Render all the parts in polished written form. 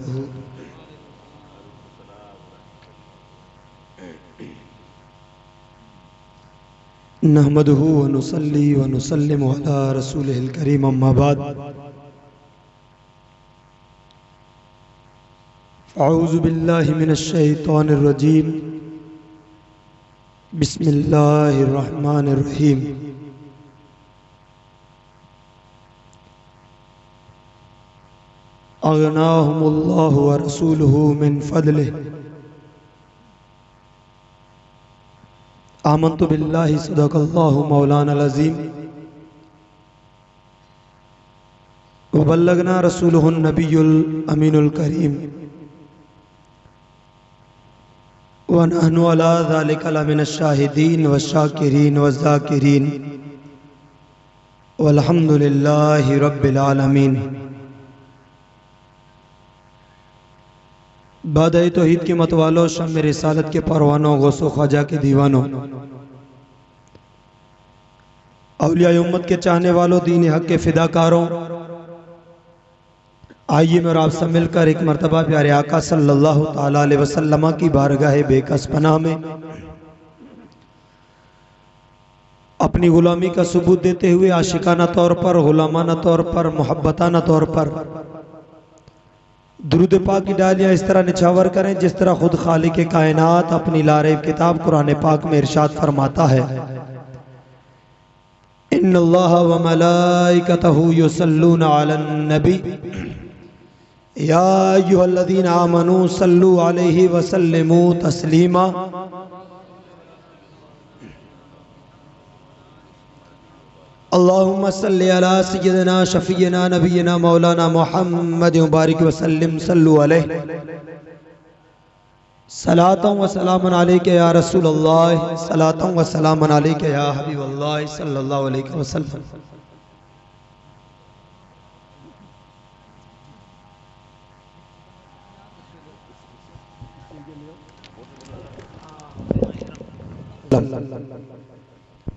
वबरकातुहू। नहमदुहू व नुसल्ली व नुसल्लिमु अला रसूलिहिल करीम, अम्मा बाद। अऊज़ु बिल्लाहि मिनश शैतानिर रजीम। बिस्मिल्लाहिर रहमानिर रहीम। अगनाहुमुल्लाहु व रसूलुहु मिन फदलिहि। आमन्तु बिल्लाहि सदक़ल्लाहु मौलाना अज़ीम व बल्लगना रसूलुहुन नबियुल अमीनुल करीम व नहनु अला ज़ालिका लमिनश शाहिदीन व शाकिरीन व ज़ाकिरीन वल्हम्दुलिल्लाहि रब्बिल आलमीन। बादए तौहीद की मत वालों, शम्म रिसालत के परवानों, गौसो ख्वाजा के दीवानों, औलिया उम्मत के चाहने वालों, दीन हक के फिदाकारों, आइए मेरे आपसे मिलकर एक मर्तबा प्यारे आका सल्लल्लाहु ताला अलैहि वसल्लम की बारगाह बेकस पनाह में अपनी गुलामी का सबूत देते हुए आशिकाना तौर पर, गुलामाना तौर पर, मोहब्बताना तौर पर दुरूद पाक की डालियां इस तरह निछावर करें जिस तरह खुद खालिक कायनात अपनी लारेब किताब कुरान पाक में इरशाद फरमाता है, इन्नल्लाह व मलाइकतहु युसल्लूना अलन नबी या अय्युहल्लज़ीना आमनू सल्लू अलैहि व सल्लिमू तस्लीमा। अल्लाहुम्मा सल्लि अला सय्यिदिना शफीना नबीना मौलाना मुहम्मद मुबारक वसल्लम सल्लु अलैहि। सलातन व सलामन अलैका या रसूल अल्लाह, सलातन व सलामन अलैका या हबीब अल्लाह सल्लल्लाहु अलैहि वसल्लम।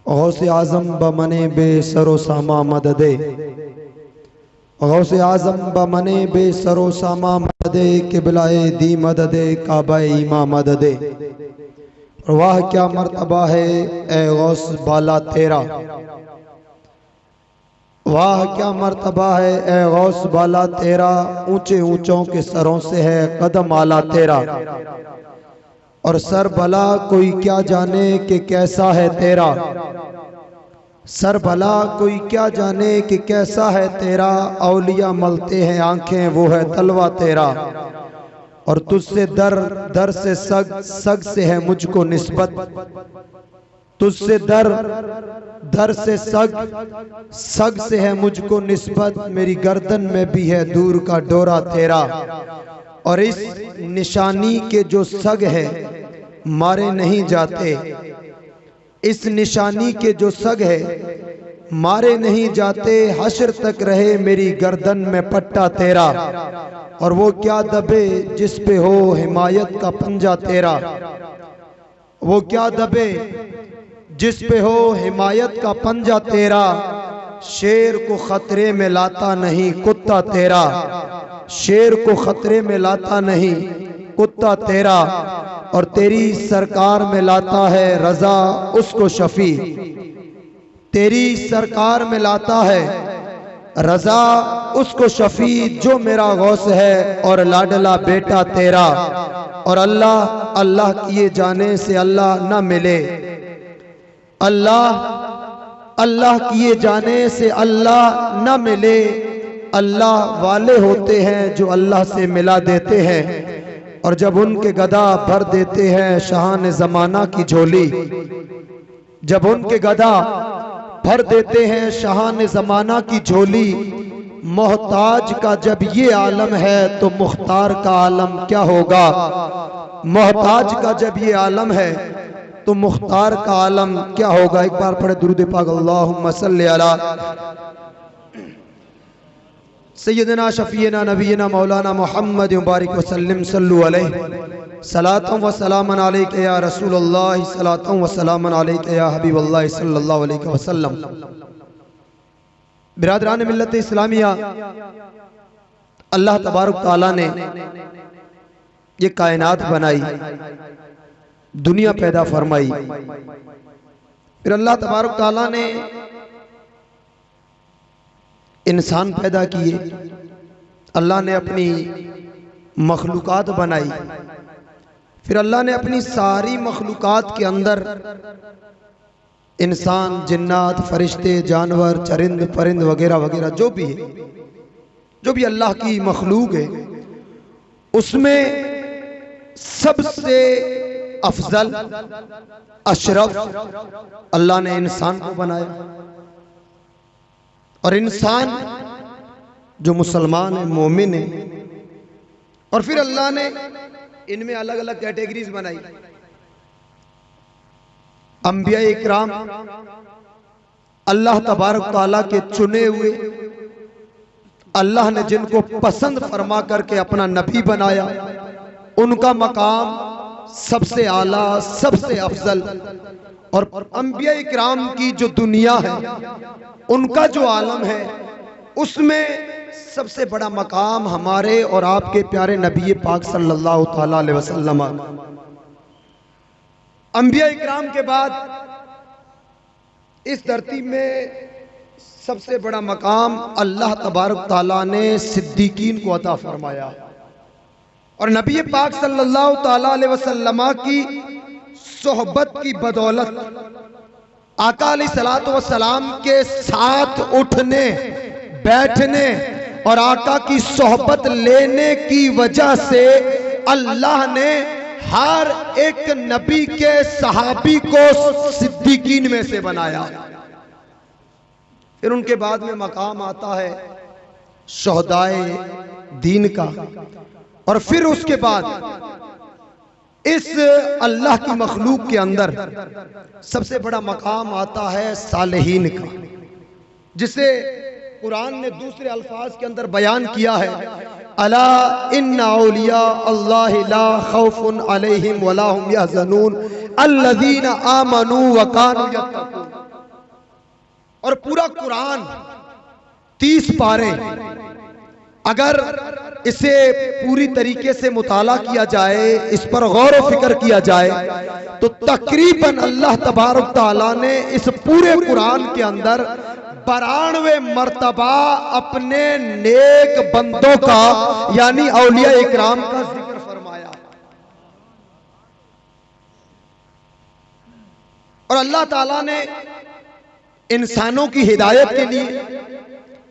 गौसे आज़म बमने बेसरो सामा मददे, गौसे आज़म बमने बेसरो सामा मददे, किबलाए दी मददे, काबाए ईमा मददे। वाह क्या मर्तबा है ए गौस बाला तेरा, वाह क्या मर्तबा है ए गौस बाला तेरा, ऊंचे ऊंचों के सरों से है कदम आला तेरा। और सर भला कोई क्या जाने कि कैसा है तेरा, सर भला कोई क्या जाने कि कैसा है तेरा। औलिया मलते हैं आंखें वो है तलवा तेरा, और तुझसे दर दर से सग सग से है मुझको निस्बत, तुझसे दर दर से सग सग से है मुझको निस्बत। मेरी गर्दन में भी है दूर का डोरा तेरा, और इस निशानी के जो सग है मारे नहीं जाते, इस निशानी के जो सग है मारे नहीं जाते। हश्र तक रहे मेरी गर्दन में पट्टा तेरा, और वो क्या दबे जिस पे हो हिमायत का पंजा तेरा, वो क्या दबे जिस पे हो हिमायत का पंजा तेरा। शेर को खतरे में लाता नहीं कुत्ता तेरा, शेर को खतरे में लाता नहीं कुत्ता तेरा। और तेरी सरकार में लाता है रजा उसको शफी, तेरी सरकार में लाता है रजा उसको शफी, जो मेरा गौस है और लाडला बेटा तेरा। और अल्लाह अल्लाह किए जाने से अल्लाह न मिले, अल्लाह अल्लाह किए जाने से अल्लाह न मिले। अल्लाह वाले होते हैं जो अल्लाह से मिला देते हैं, और जब उनके गदा भर देते हैं शाहान जमाना की झोली, जब उनके गदा भर देते हैं शाहान जमाना की झोली। मोहताज का जब ये आलम है तो मुख्तार का आलम क्या होगा, मोहताज का जब ये आलम है तो मुख्तार का आलम क्या होगा। एक बार पढ़े दुरूद पाक, अल्लाहुम्मा सल्ली अला सय्यदना शफीना नबीना मौलाना मुहम्मद मुबारक वसल्लम सल्लु अलैहि। सलातम व सलामन अलैका या रसूल अल्लाह, सलातम व सलामन अलैका या हबीब अल्लाह सल्लल्लाहु अलैहि वसल्लम। बिरादरान मिल्लत इस्लामिया, अल्लाह तबारक ताला ने ये कायनात बनाई, दुनिया पैदा फरमाई। फिर अल्लाह तबारक ताला ने इंसान पैदा किए, अल्लाह ने अपनी मखलूकात बनाई। फिर अल्लाह ने अपनी सारी मखलूकात के अंदर इंसान, जिन्नात, फरिश्ते, जानवर, चरिंद परिंद वगैरह वगैरह जो भी है, जो भी अल्लाह की मखलूक है, उसमें सबसे अफजल अशरफ अल्लाह ने इंसान को बनाया। और इंसान जो मुसलमान है, मोमिन है, और फिर अल्लाह ने इनमें अलग अलग कैटेगरीज बनाई। अंबिया इकराम अल्लाह तबारक ताला के चुने हुए, अल्लाह ने जिनको पसंद फरमा करके अपना नबी बनाया, उनका मकाम सबसे आला, सबसे अफजल। और अंबिया इकराम की जो दुनिया है, उनका जो आलम है, उसमें सबसे बड़ा मकाम हमारे और आपके प्यारे नबी पाक सल्लल्लाहु ताला अलैहि वसल्लम। अंबिया इकराम के बाद इस धरती में सबसे बड़ा मकाम अल्लाह तबारक ताला ने सिद्दीकीन को अता फरमाया। और नबी पाक सल्लल्लाहु ताला अलैहि वसल्लम की सोहबत की बदौलत, आका अलैहिस्सलातु वस्सलाम के साथ उठने बैठने और आका की सोहबत लेने की वजह से अल्लाह ने हर एक नबी के सहाबी को सिद्दीकीन में से बनाया। फिर उनके बाद में मकाम आता है शोहदाए दीन का। और फिर उसके बाद इस अल्लाह की मखलूक के अंदर सबसे बड़ा मकाम आता है सालेहीन का, जिसे कुरान ने दूसरे अल्फाज के अंदर बयान किया है, अला इन्ना औलिया अल्लाह ला खौफुन अलैहिम वला हुम यहज़नून अल्लज़ीना आमनू व कानू यत्तकून। और पूरा कुरान 30 पारे, अगर इसे पूरी तरीके से मुताला किया जाए, इस पर गौर व फिक्र किया जाए, तो तकरीबन अल्लाह तबारक ताला ने इस पूरे कुरान के अंदर 92 मर्तबा अपने नेक बंदों का यानी औलिया इकराम का जिक्र फरमाया। और अल्लाह ताला ने इंसानों की हिदायत के लिए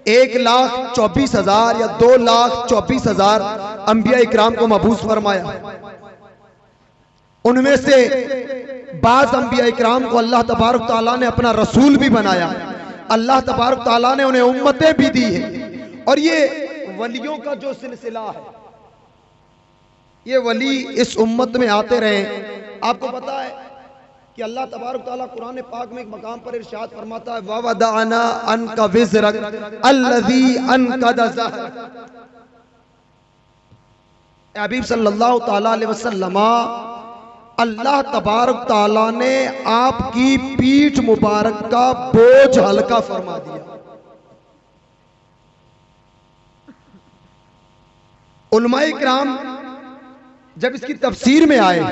1,24,000 या 2,24,000 अंबिया इकराम को मबूस फरमाया। उनमें से बाज अंबिया इकराम को अल्लाह तबारक ताला ने अपना रसूल भी बनाया, अल्लाह तबारक ताला ने उन्हें उम्मतें भी दी है। और ये वलियों का जो सिलसिला है, ये वली इस उम्मत में आते रहे। आपको पता है कि अल्लाह तबारक ताला कुरान पाक में एक मकाम पर इरशाद फरमाता है, ववदअना अन्का विज़रक अल्लज़ी अनक़द ज़हरक। हबीब सल्लल्लाहु ताला अलैहि वसल्लम, अल्लाह तबारक ताला ने आपकी पीठ मुबारक का बोझ हल्का फरमा दिया। उलमाए किराम जब इसकी तफसीर में आए,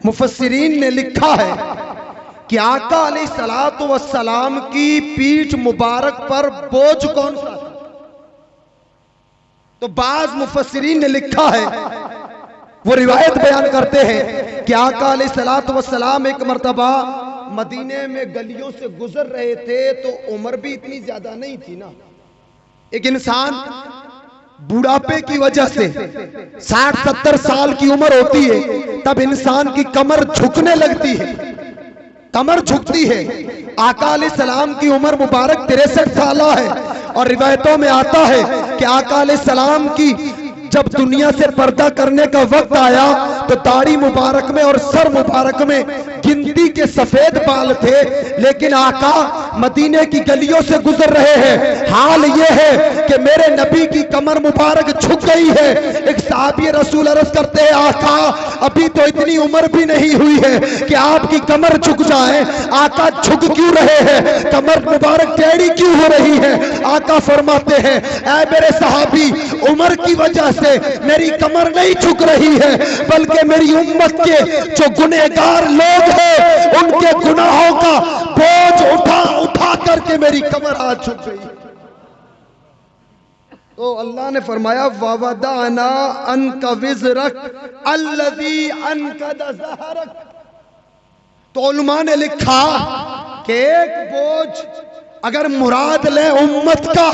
मुफस्सिरीन ने लिखा है कि आका अलैहिस्सलातु वस्सलाम की पीठ मुबारक पर बोझ कौन सा था। तो बाज मुफस्सिरीन ने लिखा है, वो रिवायत बयान करते हैं कि आका अलैहिस्सलातु वस्सलाम एक मर्तबा मदीने में गलियों से गुजर रहे थे, तो उम्र भी इतनी ज्यादा नहीं थी ना। एक इंसान बुढ़ापे की वजह से 60-70 साल की उम्र होती है, तब इंसान की कमर झुकने लगती है, कमर झुकती है। आका अलैहिस्सलाम की उम्र मुबारक 63 साल है। और रिवायतों में आता है कि आका अलैहिस्सलाम की जब दुनिया से पर्दा करने का वक्त आया, तो दाढ़ी मुबारक में और सर मुबारक में गिनती के सफेद बाल थे, लेकिन आका मदीने की गलियों से गुजर रहे हैं। हाल ये है कि मेरे नबी की कमर मुबारक झुक गई है। एक सहाबी रसूल अर्ज करते हैं, आका अभी तो इतनी उम्र भी नहीं हुई है कि आपकी कमर झुक जाए। आका झुक क्यों रहे हैं, कमर मुबारक टेढ़ी क्यों हो रही है? आका फरमाते हैं, ऐ मेरे सहाबी, उम्र की वजह से मेरी कमर नहीं झुक रही है, बल्कि मेरी उम्मत के जो गुनहगार लोग हैं उनके गुनाहों का बोझ उठा उठा करके मेरी कमर आज झुक गई। तो अल्लाह ने फरमाया, ववदाना अनका विज़रक अल्लज़ी अनक़द ज़हरक। तो उलमा ने लिखा कि एक बोझ अगर मुराद ले उम्मत का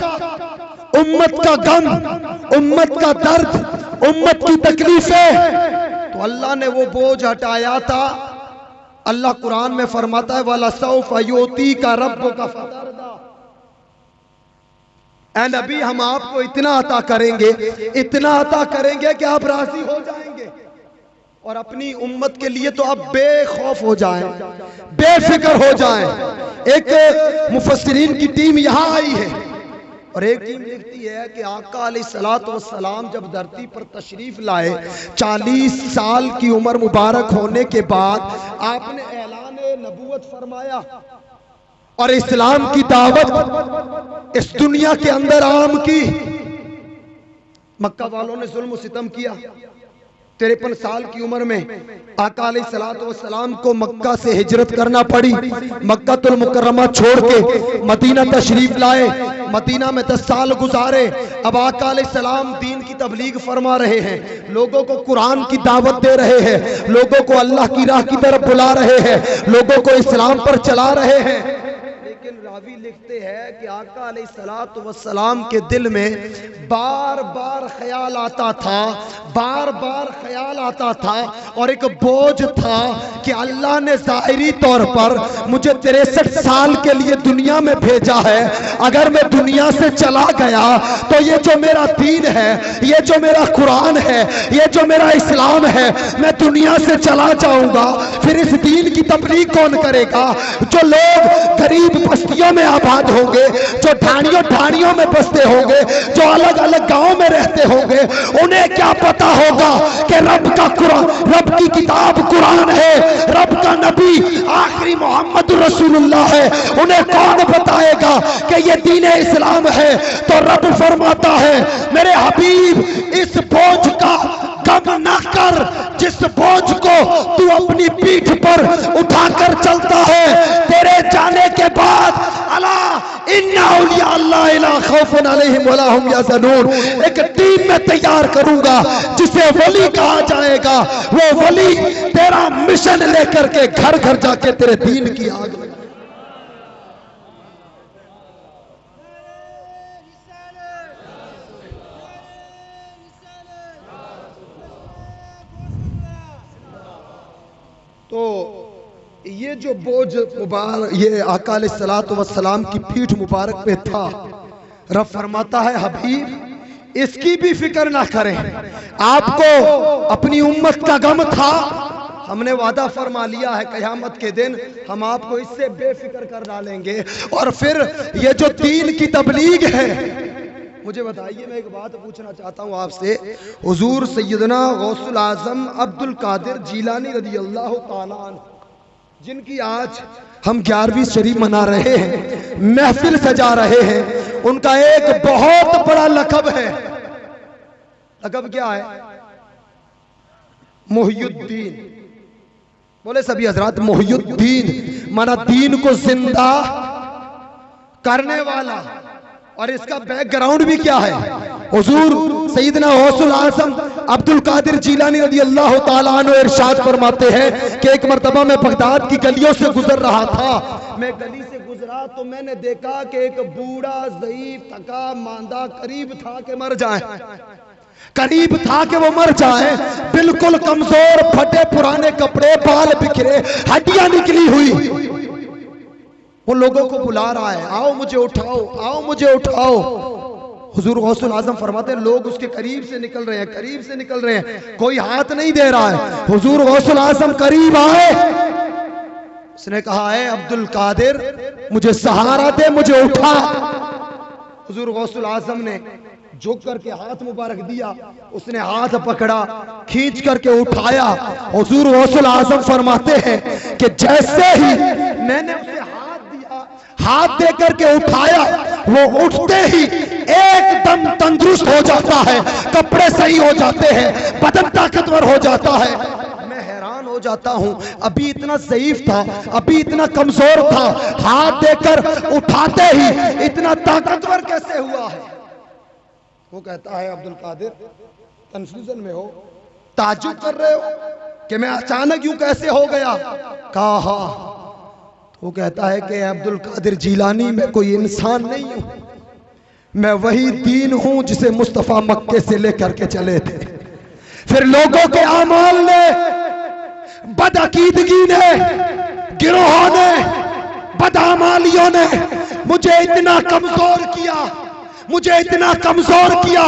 गम, उम्मत का दर्द, उम्मत की तकलीफें, तो अल्लाह ने वो बोझ हटाया था। अल्लाह कुरान में फरमाता है, वला सौफ़ युतीका रब्बुका फतरदा। ऐ नबी, हम आपको इतना अता करेंगे कि आप राजी हो जाएंगे और अपनी उम्मत के लिए तो आप बेखौफ हो जाएं, बेफिक्र हो जाएं। एक मुफस्सिरीन की टीम यहां आई है और एक टीम लिखती है कि आका अलैहिस्सलातु वस्सलाम जब धरती पर तशरीफ लाए, 40 साल की उम्र मुबारक होने के बाद आपने ऐलान नबूवत फरमाया और इस्लाम की दावत इस दुनिया के अंदर आम की। मक्का वालों ने जुल्म सितम किया। 53 साल की उम्र में आका अलैहिस्सलातु वस्सलाम को मक्का से हिजरत करना पड़ी। मक्कातुल मुकर्रमा छोड़ के मदीना तशरीफ लाए, मदीना में 10 साल गुजारे। अब आका अलैहिस्सलाम दीन की तबलीग फरमा रहे हैं, लोगों को कुरान की दावत दे रहे हैं, लोगों को अल्लाह की राह की तरफ बुला रहे हैं, लोगों को इस्लाम पर चला रहे हैं। लेकिन रावी लिखते हैं कि आका अलैहिस्सलातु वस्सलाम के दिल में बार बार ख्याल आता था और एक बोझ था कि अल्लाह ने ज़ाहिरी तौर पर मुझे 63 साल के लिए दुनिया में भेजा है। अगर मैं दुनिया से चला गया तो ये जो मेरा दीन है, ये जो मेरा कुरान है, ये जो मेरा इस्लाम है, मैं दुनिया से चला जाऊंगा, फिर इस दीन की तबलीग कौन करेगा? जो लोग गरीब बस्तियों में आबाद होंगे, जो ढाणियों में बसते होंगे, जो अलग अलग गांव में रहते होंगे, उन्हें क्या पता होगा कि रब का कुरान, रब की किताब कुरान है, रब का नबी आखिरी मोहम्मद रसूलुल्लाह है। उन्हें कौन बताएगा कि ये दीन इस्लाम है? तो रब फरमाता है, मेरे हबीब, इस बोझ का गम न कर जिस बोझ को तू अपनी पीठ पर उठाकर चलता है। तेरे जाने के बाद अला इन्ना औलिया अल्लाह ला खौफुन अलैहिम वला हुम यहज़नून, एक टीम में तैयार करूंगा जिसे वली कहा जाएगा। वो वली तेरा मिशन लेकर के घर घर जाके तेरे दीन की आग लगा। तो ये जो बोझ मुबारक ये आका अलैहिस्सलातु वस्सलाम की पीठ मुबारक पे था, रब फरमाता है, हबीब इसकी भी फिक्र ना करें। आपको अपनी उम्मत का गम था, हमने वादा फरमा लिया है क़यामत के दिन हम आपको इससे बेफिक्र कर डालेंगे। और फिर ये जो दीन की तबलीग है, मुझे बताइए, मैं एक बात पूछना चाहता हूँ आपसे। हुजूर सैयदना गौसुल आज़म अब्दुल कादिर जीलानी रज़ी अल्लाह ताला अन्हु, जिनकी आज हम 11वीं शरीफ मना रहे हैं, महफिल सजा रहे हैं, उनका एक बहुत बड़ा लक़ब है। लक़ब क्या है? मुहियुद्दीन। बोले सभी हजरात, मुहियुद्दीन माना दीन को जिंदा करने वाला। और इसका बैकग्राउंड भी क्या है? हुजूर सैयदना गौसुल आज़म अब्दुल कादिर जीलानी रज़ी अल्लाह ताला अन्हु इरशाद फरमाते हैं कि एक मर्तबा मैं बगदाद की गलियों से गुजर रहा था। मैं गली से गुजरा तो मैंने देखा कि एक बूढ़ा ज़ईफ थका मांदा करीब था कि मर जाए, करीब था कि वो मर जाए, बिल्कुल कमजोर, फटे पुराने कपड़े, बाल बिखरे, हड्डियां निकली हुई। वो लोगों को बुला रहा है, आओ मुझे उठाओ, आओ मुझे उठाओ। हुजूर गौसुल आज़म फरमाते हैं, लोग उसके करीब से निकल रहे हैं, करीब से निकल रहे हैं, कोई हाथ नहीं दे रहा है। हुजूर गौसुल आज़म करीब आए, उसने कहा, है अब्दुल कादिर मुझे सहारा दे, मुझे उठा। हुजूर गौसुल आज़म ने झुक करके हाथ मुबारक दिया, उसने हाथ पकड़ा, खींच करके उठाया। हुजूर गौसुल आजम फरमाते हैं कि जैसे ही मैंने उसे हाथ दिया, हाथ दे करके उठाया, वो उठते ही एकदम तंदुरुस्त हो जाता है, कपड़े सही हो जाते हैं, बदन ताकतवर हो जाता है। मैं हैरान हो जाता हूं, अभी इतना ज़ईफ था, अभी इतना कमजोर था, हाथ देकर उठाते ही इतना ताकतवर कैसे हुआ है। वो कहता है अब्दुल कादिर, कंफ्यूजन में हो, ताज्जुब कर रहे हो कि मैं अचानक यूं कैसे हो गया? कहा वो कहता है कि अब्दुल कादिर जिलानी मैं कोई इंसान नहीं हूं, मैं वही दीन हूं जिसे मुस्तफा मक्के से लेकर के चले थे। फिर लोगों के आमाल ने, बदअकीदगी ने, गिरोहों ने, बदआमालियों ने मुझे इतना कमजोर किया, मुझे इतना कमजोर किया,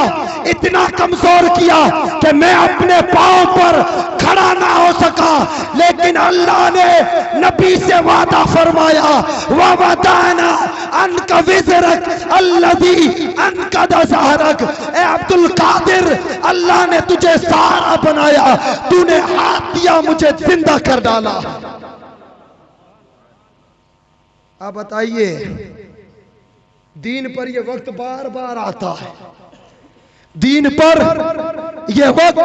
इतना कमजोर किया कि मैं अपने पांव पर खड़ा ना हो सका। लेकिन अल्लाह ने नबी से वादा फरमाया, ववदाना अनका विज़रक अल्लज़ी अनक़द ज़हरक। ए अब्दुल कादिर, अल्लाह ने तुझे सहारा बनाया, तूने हाथ दिया, मुझे जिंदा कर डाला। आप बताइए, दीन पर यह वक्त बार बार आता है, दीन पर यह वक्त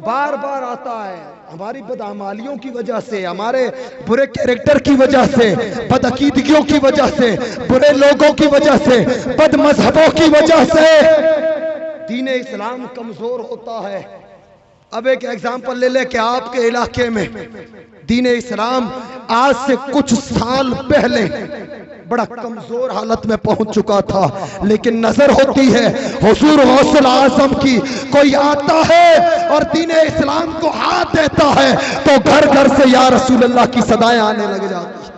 बार बार आता है। हमारी बदअमालियों की वजह से, हमारे बुरे कैरेक्टर की वजह से, बदअकीदगियों की वजह से, बुरे लोगों की वजह से, बद मजहबों की वजह से दीन इस्लाम कमजोर होता है। अब एक एग्जाम्पल ले ले कि आपके इलाके में दीन इस्लाम आज से कुछ साल पहले बड़ा कमजोर हालत में पहुंच चुका था, लेकिन नजर होती है हुजूर गौसुल आजम की, कोई आता है और दीन इस्लाम को हाथ देता है तो घर घर से या रसूल अल्लाह की सदाएं आने लग जाती।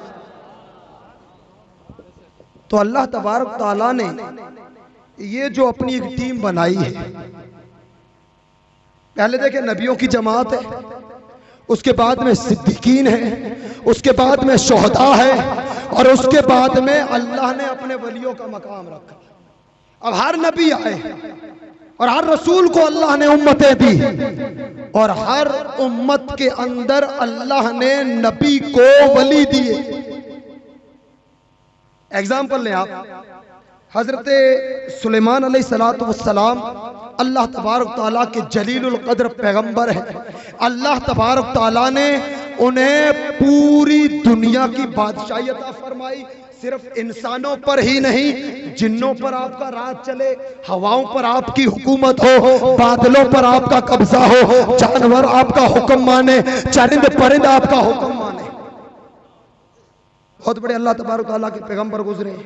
तो अल्लाह तबारक तआला ने ये जो अपनी एक टीम बनाई है, पहले देखे नबियों की जमात है, उसके बाद में सिद्दीकीन है, उसके बाद में शुहदा है, और उसके बाद में अल्लाह ने अपने वलियों का मकाम रखा। अब हर नबी आए और हर रसूल को अल्लाह ने उम्मतें दी, और हर उम्मत के अंदर अल्लाह ने नबी को वली दिए। एग्जाम्पल लें आप, हजरत सुलेमान अलैहिस्सलातु वस्सलाम अल्लाह तबारक तआला के जलीलुल कद्र पैगंबर है। अल्लाह तबारक तआला ने उन्हें पूरी दुनिया की बादशाही अता फरमाई। सिर्फ इंसानों पर ही नहीं, जिन्नों पर आपका राज चले, हवाओं पर आपकी हुकूमत हो, बादलों पर आपका कब्जा हो, जानवर आपका हुक्म माने, चरिंद परिंद आपका हुक्म माने। बहुत बड़े अल्लाह तबारक तआला के पैगंबर गुजरे।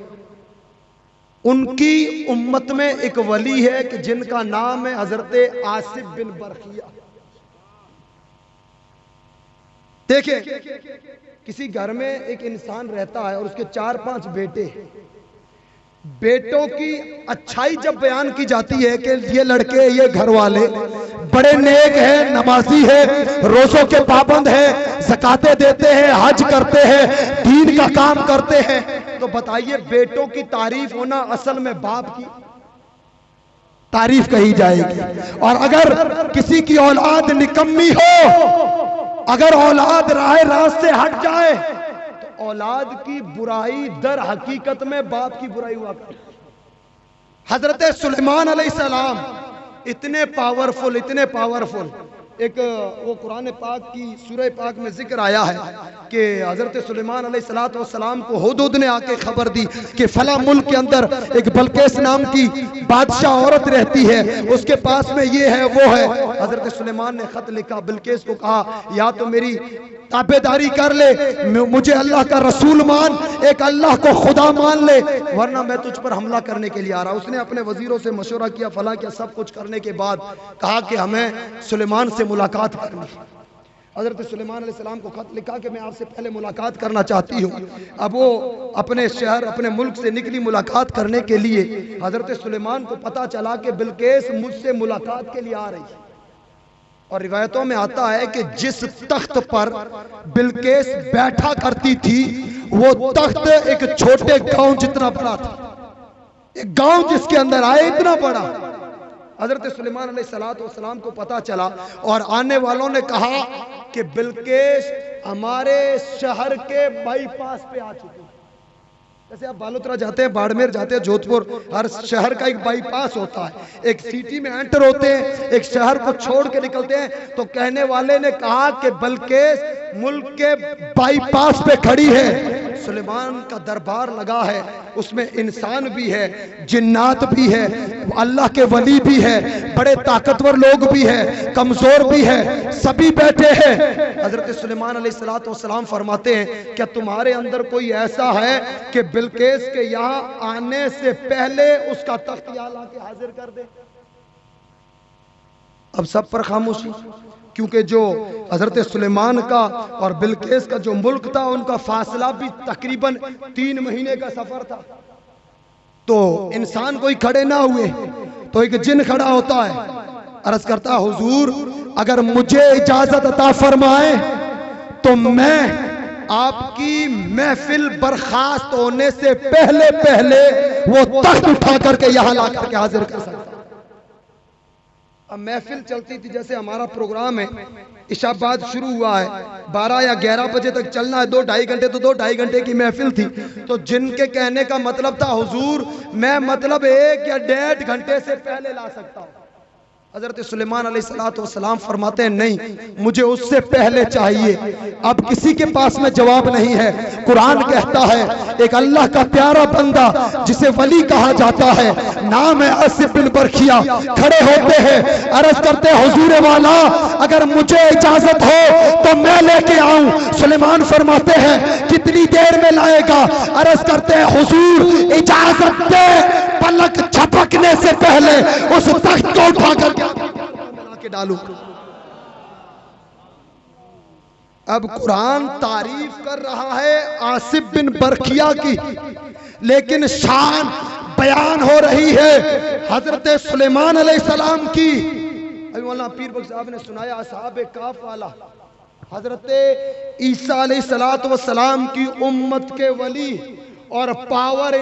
उनकी उम्मत में एक वली है कि जिनका नाम है हजरत आसिफ बिन बरखिया। देखिए, किसी घर में एक इंसान रहता है और उसके 4-5 बेटे। बेटों की अच्छाई जब बयान की जाती है कि ये लड़के, ये घर वाले बड़े नेक हैं, नमाजी है, रोजों के पाबंद है, ज़कातें देते हैं, हज करते हैं, दीन का काम करते हैं, तो बताइए बेटों की तारीफ होना असल में बाप की तारीफ कही जाएगी। और अगर किसी की औलाद निकम्मी हो, अगर औलाद राह रास्त से हट जाए, तो औलाद की बुराई दर हकीकत में बाप की बुराई हुआ करती। हजरत सुलेमान अलैहिस्सलाम इतने पावरफुल, इतने पावरफुल, एक वो कुरान पाक की सूरह पाक में जिक्र आया है कि हजरत सुलेमान अलैहिस्सलाम को हुदहुद ने आके खबर दी कि फला मुल्क के अंदर एक बल्केस नाम की बादशाह औरत रहती है, उसके पास में ये है वो है। हजरत सुलेमान ने खत लिखा, बिल्किस को कहा या तो मेरी ताबेदारी कर ले, मुझे अल्लाह का रसूल मान, एक अल्लाह को खुदा मान ले, वरना मैं तुझ पर हमला करने के लिए आ रहा। उसने अपने वजीरों से मशवरा किया, फला किया, सब कुछ करने के बाद कहा कि हमें सुलेमान से मुलाकात करनी। हजरत सुलेमान अलैहिस्सलाम को खत लिखा कि मैं आपसे पहले मुलाकात करना चाहती हूँ। अब वो अपने शहर, अपने मुल्क से निकली मुलाकात करने के लिए। हजरत सुलेमान को पता चला कि बिल्किस मुझसे मुलाकात के लिए आ रही है। और रिवायतों में आता है कि जिस तख्त पर बिल्किस बैठा करती थी, वो तख्त एक छोटे गांव जितना बड़ा था। एक गांव जिसके अंदर आए इतना बड़ा, हजरत सुलेमान अलैहिस्सलाम को पता चला और आने वालों ने कहा कि बिल्किस हमारे शहर के बाईपास पे आ चुकी। जैसे आप बालोतरा जाते हैं, बाड़मेर जाते हैं, जोधपुर, हर शहर का एक बाईपास होता है। एक सिटी में एंटर होते हैं, एक शहर को छोड़ के निकलते हैं। तो कहने वाले ने कहा कि बिल्किस मुल्क के बाईपास पे खड़ी है, सुलेमान का दरबार लगा है, उसमें इंसान भी है, जिन्नात भी है, अल्लाह के वली भी है, बड़े ताकतवर लोग भी है, कमजोर भी है, सभी बैठे हैं। हजरत सुलेमान अलैहिस्सलाम फरमाते हैं क्या तुम्हारे अंदर कोई ऐसा है कि बिल्किस के यहाँ आने से पहले उसका तख्त यहाँ लाके हाजिर कर दे? अब सब पर खामोशी, क्योंकि जो हजरत सुलेमान का और बिल्किस का जो मुल्क था उनका फासला भी तकरीबन 3 महीने का सफर था। तो इंसान कोई खड़े ना हुए तो एक जिन खड़ा होता है, अर्ज करता हुजूर अगर मुझे इजाजत अता फरमाए तो मैं आपकी महफिल बर्खास्त होने से पहले पहले वो तख्त उठा करके यहां ला करके हाजिर कर सकता। अब महफिल चलती थी, जैसे हमारा प्रोग्राम है, इशा बाद शुरू हुआ है, 12 या 11 बजे तक चलना है, 2-2.5 घंटे, तो 2-2.5 घंटे की महफिल थी। तो जिनके कहने का मतलब था हुजूर मैं मतलब 1 या 1.5 घंटे से पहले ला सकता हूँ। हजरत सुलेमान अलैहिस्सलाम फरमाते हैं नहीं, मुझे उससे पहले चाहिए। अब किसी के पास में जवाब नहीं है। कुरान कहता है एक अल्लाह का प्यारा बंदा जिसे वली कहा जाता है, नाम है आसिफ बिन बरखिया, खड़े होते हैं, अर्ज करते हैं हुजूर वाला अगर मुझे इजाजत हो तो मैं लेके आऊं। सुलेमान फरमाते हैं कितनी देर में लाएगा? अर्ज करते हैं हुजूर इजाजत दे, पलक झपकने से पहले उस तख्त को उठा कर के डालू। अब कुरान तारीफ कर रहा है आसिफ बिन बरखिया की, लेकिन शान बयान हो रही है हजरत सुलेमान अलैहिस्सलाम की। अभी मौलाना पीर बख्श साहब ने सुनाया असहाबे काफ वाला, हजरत ईसा अलैहिस्सलाम की उम्मत के वली, और पावर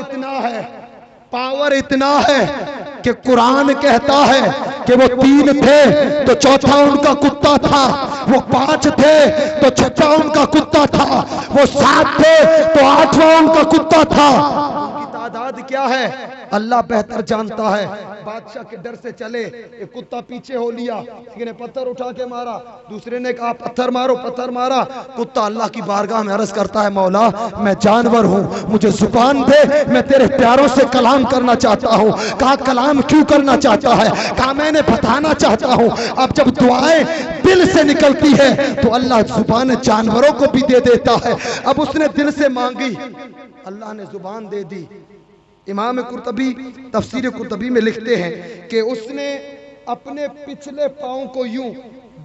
इतना है कि कुरान कहता है कि वो 3 थे तो चौथा उनका कुत्ता था, वो 5 थे तो छठा उनका कुत्ता था, वो 7 थे तो 8वां उनका कुत्ता था। उनकी तादाद क्या है अल्लाह बेहतर जानता है। बादशाह के डर से चले, एक कुत्ता पीछे हो लिया, किसी ने पत्थर उठा के मारा, दूसरे ने कहा पत्थर मारो, पत्थर मारा। कुत्ता अल्लाह की बारगाह में अर्ज करता है मौला मैं जानवर हूँ, मुझे जुबान दे, मैं तेरे प्यारों से कलाम करना चाहता हूँ। कहा कलाम क्यों करना चाहता है? कहा मैंने बताना चाहता हूँ। अब जब दुआएं दिल से निकलती है तो अल्लाह जुबान जानवरों को भी दे देता है। अब उसने दिल से मांगी, अल्लाह ने जुबान दे दी। इमाम कुर्तबी तफसीर कुर्तबी में लिखते हैं कि उसने अपने पिछले पाँव को यूं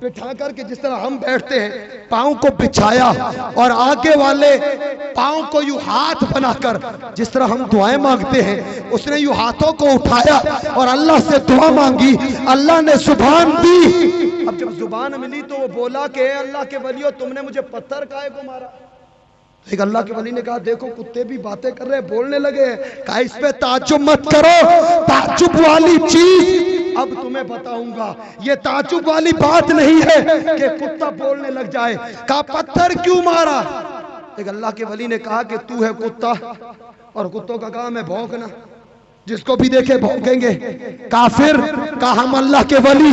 बिठा करके, जिस तरह हम बैठते हैं पाँव को बिछाया, और आगे वाले पाँव को यूं हाथ बनाकर, जिस तरह हम दुआएं मांगते हैं, उसने यूं हाथों को उठाया और अल्लाह से दुआ मांगी। अल्लाह ने जुबान दी। अब जब जुबान मिली तो वो बोला कि अल्लाह के वलियो तुमने मुझे पत्थर काहे को मारा? एक अल्लाह के वली ने कहा देखो कुत्ते भी बातें कर रहे हैं, बोलने लगे हैं। कहा इस पे ताज्जुब मत करो, ताज्जुब वाली चीज अब तुम्हें बताऊंगा। ये ताज्जुब वाली बात नहीं है कि कुत्ता बोलने लग जाए। कहा पत्थर क्यों मारा? एक अल्लाह के वली ने कहा कि तू है कुत्ता और कुत्तों का काम है भौंकना, जिसको भी देखे भौंकेंगे। काफिर का हम अल्लाह के वली,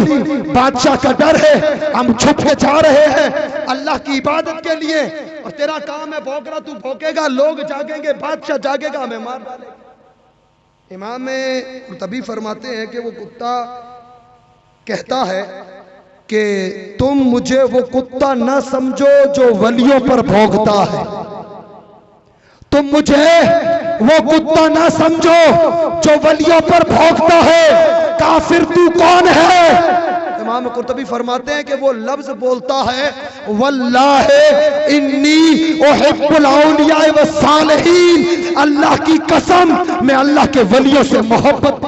बादशाह का डर है, हम छुप के जा रहे हैं अल्लाह की इबादत के लिए, और तेरा काम है भौंकना, तू भौंकेगा, लोग जागेंगे, बादशाह जागेगा, हमें मार डालेगा। इमाम तभी फरमाते हैं कि वो कुत्ता कहता है कि तुम मुझे वो कुत्ता ना समझो जो वलियों पर भौंकता है, तुम मुझे वो कुत्ता ना समझो जो वलियों पर भौंकता है। काफिर तू कौन है? इमाम कुर्तबी फरमाते हैं कि वो लफ्ज बोलता है वल्लाहि इन्नी उहिब्बुल औलिया व सालिहीन, अल्लाह की कसम मैं अल्लाह के वलियों से मोहब्बत।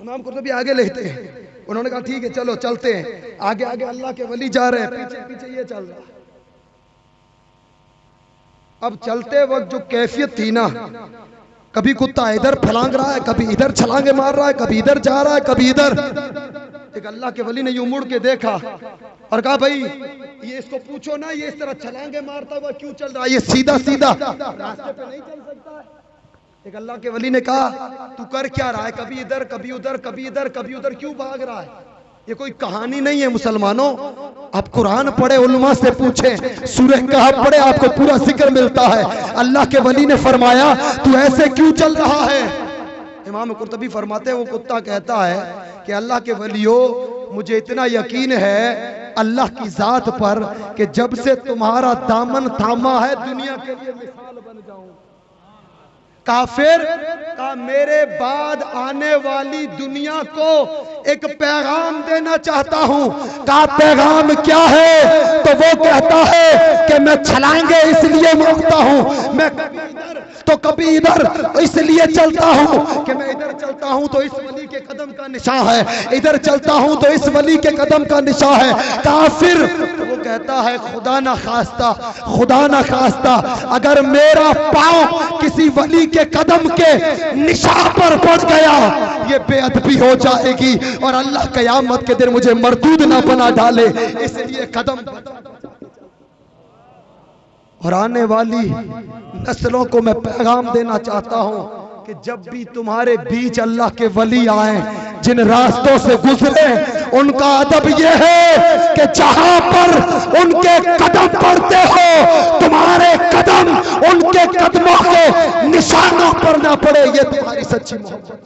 इमाम कुर्तबी आगे लिखते हैं, उन्होंने कहा ठीक है चलो चलते हैं, आगे आगे अल्लाह के वली जा रहे हैं, पीछे पीछे ये चल रहा है। अब चलते वक्त जो कैफियत थी ना, कभी कुत्ता इधर फलांग रहा है, कभी इधर छलांगे मार रहा है, कभी इधर जा रहा है, कभी इधर। एक अल्लाह के वली ने यूं मुड़ के देखा और कहा भाई ये इसको पूछो ना, ये इस तरह छलांगे मारता हुआ क्यों चल रहा है, ये सीधा सीधा रास्ते पे नहीं चल सकता है। एक अल्लाह के वली ने कहा तू कर क्या रहा है, कभी इधर कभी उधर, कभी इधर कभी उधर, क्यों भाग रहा है? ये कोई कहानी नहीं है मुसलमानों। आप कुरान पढ़े, उलमा से पूछे, सूरह कहफ पढ़े, आपको पूरा जिक्र मिलता है। अल्लाह के वली ने फरमाया तू ऐसे क्यों चल रहा है? इमाम कुर्तबी फरमाते हैं वो कुत्ता कहता है कि अल्लाह के वलियो मुझे इतना यकीन है अल्लाह की जात पर कि जब से तुम्हारा दामन थामा है दुनिया के लिए मिसाल बन जाऊं। काफिर का मेरे बाद आने वाली दुनिया को एक पैगाम देना चाहता हूं। का पैगाम क्या है? तो वो कहता है कि मैं छलांगे इसलिए मारता हूं, मैं कभी इधर तो कभी इधर इसलिए चलता हूं कि मैं इधर चलता हूं तो इस वली के कदम का निशान है, इधर चलता हूं तो इस वली के कदम का निशान है। काफिर वो कहता है खुदा ना खास्ता, खुदा ना खास्ता अगर मेरा पांव किसी वली के कदम के निशान पर पड़ गया ये बेअदबी हो जाएगी और अल्लाह कयामत के दिन मुझे मरदूद ना बना डाले, इसलिए कदम। और आने वाली नस्लों को मैं पैगाम देना चाहता हूं कि जब भी तुम्हारे बीच अल्लाह के वली आए, जिन रास्तों से गुजरे, उनका अदब यह है कि जहां पर उनके कदम पड़ते हो तुम्हारे कदम उनके कदमों के निशानों पर ना पड़े। ये तुम्हारी सच्ची मोहब्बत।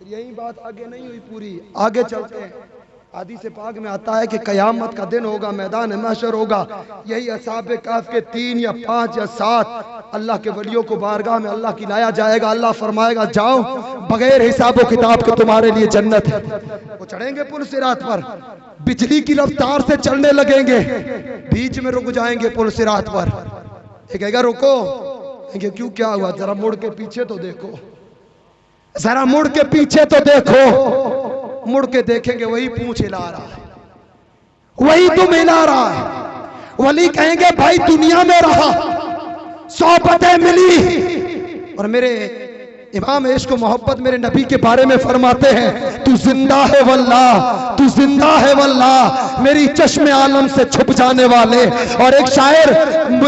यही बात आगे नहीं हुई पूरी, आगे चलते हैं। हदीस पाक में आता है कि कयामत का दिन होगा, मैदान महशर होगा, यही असहाबे कहफ के 3 या 5 या 7 अल्लाह के वलियों को बारगाह में अल्लाह की लाया जाएगा। अल्लाह फरमाएगा जाओ बगैर हिसाब व किताब के तुम्हारे लिए जन्नत है। वो चढ़ेंगे पुल सिरात पर, बिजली की रफ्तार से चलने लगेंगे, बीच में रुक जाएंगे पुल सिरात पर। एक कहेगा रुको, क्यों क्या हुआ? जरा मुड़ के पीछे तो देखो, जरा मुड़ के पीछे तो देखो। मुड़ के देखेंगे वही पूंछ हिला रहा है, वही तुम हिला रहा है। वली कहेंगे भाई दुनिया में रहा, सोबतें मिली, और मेरे इमाम इश्क मोहब्बत मेरे नबी के बारे में फरमाते हैं तू जिंदा है वल्लाह, तू जिंदा है वल्लाह, मेरी चश्मे आलम से छुप जाने वाले। और एक शायर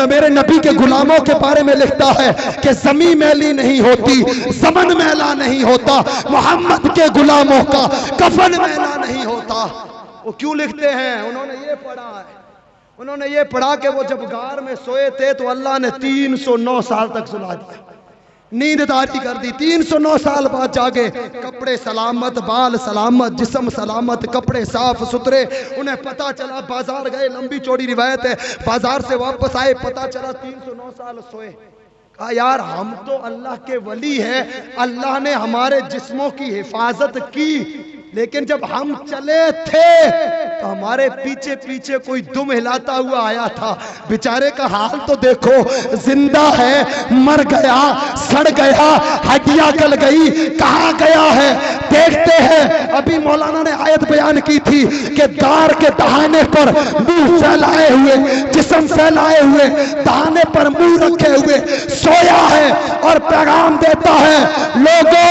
मेरे नबी के गुलामों के बारे में लिखता है कि जमी मैली नहीं होती, ज़मन मैला नहीं होता, मोहम्मद के गुलामों का कफन मैला नहीं होता। वो क्यों लिखते हैं? उन्होंने ये पढ़ा है, उन्होंने ये पढ़ा कि वो जब गार में सोए थे तो अल्लाह ने 309 साल तक सुला दिया, नींद तारी कर दी। 309 साल बाद जागे, कपड़े सलामत, बाल सलामत, जिस्म सलामत, कपड़े साफ सुथरे। उन्हें पता चला, बाजार गए, लंबी चौड़ी रिवायत है, बाजार से वापस आए, पता चला 309 साल सोए। कहा यार हम तो अल्लाह के वली हैं, अल्लाह ने हमारे जिस्मों की हिफाजत की, लेकिन जब हम चले थे तो हमारे पीछे पीछे कोई दुम हिलाता हुआ आया था। बेचारे का हाल तो देखो, जिंदा है, मर गया, सड़ गया, हड्डियां गल गई, कहाँ गया है? देखते हैं। अभी मौलाना ने आयत बयान की थी कि दार के दहाने पर मुंह फैलाए हुए, जिस्म फैलाए हुए, दहाने पर मुंह रखे हुए सोया है और पैगाम देता है लोगों,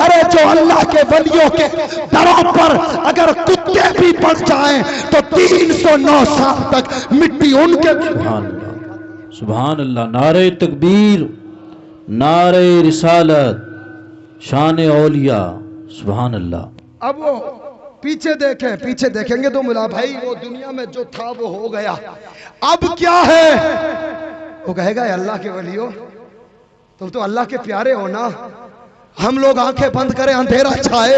अरे जो अल्लाह के वलियों के दरों पर अगर कुत्ते भी पड़ जाएं तो 309 साल तक मिट्टी उनके। सुभान अल्लाह, नारे तकबीर, नारे रिसालत, शान औलिया, सुभान अल्लाह। अब वो पीछे देखें, पीछे देखेंगे तो मिला भाई वो दुनिया में जो था वो हो गया, अब क्या है? वो कहेगा अल्लाह के वलियो तुम तो अल्लाह के प्यारे हो ना, हम लोग आंखें बंद करें अंधेरा छाए,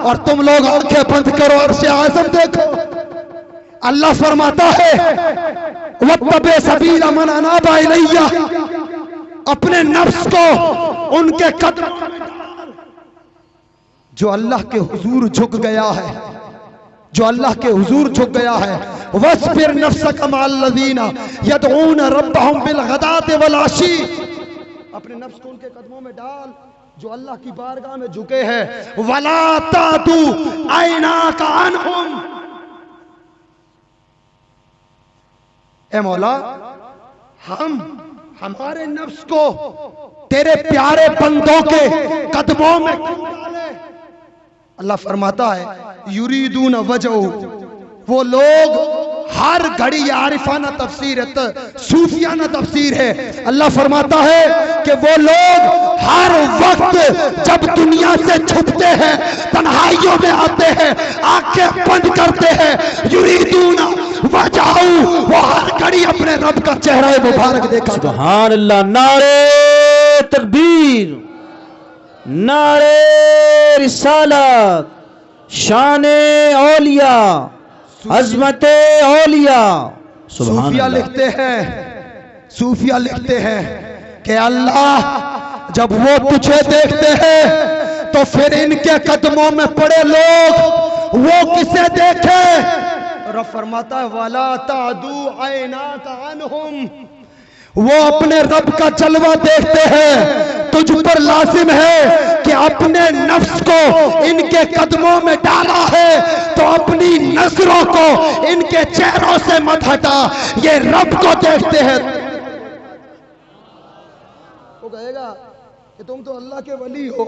और तुम लोग आंखें बंद करो अर्श आज़म देखो। अल्लाह फरमाता है वत्तबे सबीला मन अनाबा इलैया, अपने नफ्स को उनके कदम जो अल्लाह के हुजूर झुक गया है, जो अल्लाह के हुजूर झुक गया है। वस्बिर नफ्सक मअल्लज़ीना यदऊन रब्बहुम बिलगदाति वल अशी, अपने नफ्स को उनके कदमों में डाल जो अल्लाह की बारगाह में झुके हैं। वला तादू ऐनाका अन्हुम, ए मौला हमारे नफ्स को तेरे प्यारे बंदों के कदमों में क्यों डाले। अल्लाह फरमाता है युरीदून वजहू, वो लोग हर घड़ी आरिफाना तफसीर है, सूफियाना तफसीर है। अल्लाह फरमाता है कि वो लोग हर वक्त जब दुनिया से छुपते हैं, तन्हाइयों में आते हैं, आंखें बंद करते हैं, युरीदूना वजहू, वो हर घड़ी अपने रब का चेहरा मुबारक देखा। सुभान अल्लाह। नारे तकबीर, नारे रिसालत, शाने औलिया, अज़मते औलिया। सूफिया लिखते हैं, सूफिया लिखते हैं कि अल्लाह जब वो तुझे देखते हैं तो फिर इनके कदमों में पड़े लोग वो किसे देखे। रब फरमाता है वाला तादू ऐनाका अन्हुम, वो अपने रब का जलवा देखते हैं। तुझ पर लाजिम है कि अपने नफ्स को इनके कदमों में डाला है तो अपनी नजरों को इनके चेहरों से मत हटा, ये रब को देखते हैं। वो कहेगा कि तुम तो अल्लाह के वली हो,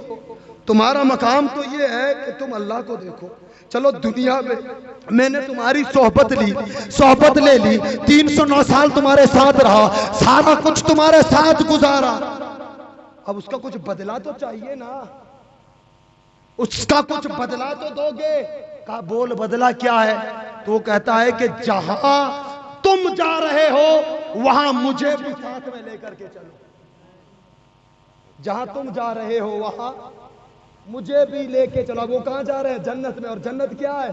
तुम्हारा मकाम तो ये है कि तुम अल्लाह को देखो। चलो दुनिया में मैंने तुम्हारी सोहबत ले ली, 309 साल तुम्हारे साथ रहा, सारा कुछ तुम्हारे साथ गुजारा, अब उसका कुछ बदला तो चाहिए ना, उसका कुछ बदला तो दोगे। कहा बोल बदला क्या है। तो वो कहता है कि जहां तुम जा रहे हो वहां मुझे भी साथ में लेकर के चलो, जहां तुम जा रहे हो वहां मुझे भी लेके चला। वो कहां जा रहे हैं? जन्नत में। और जन्नत क्या है?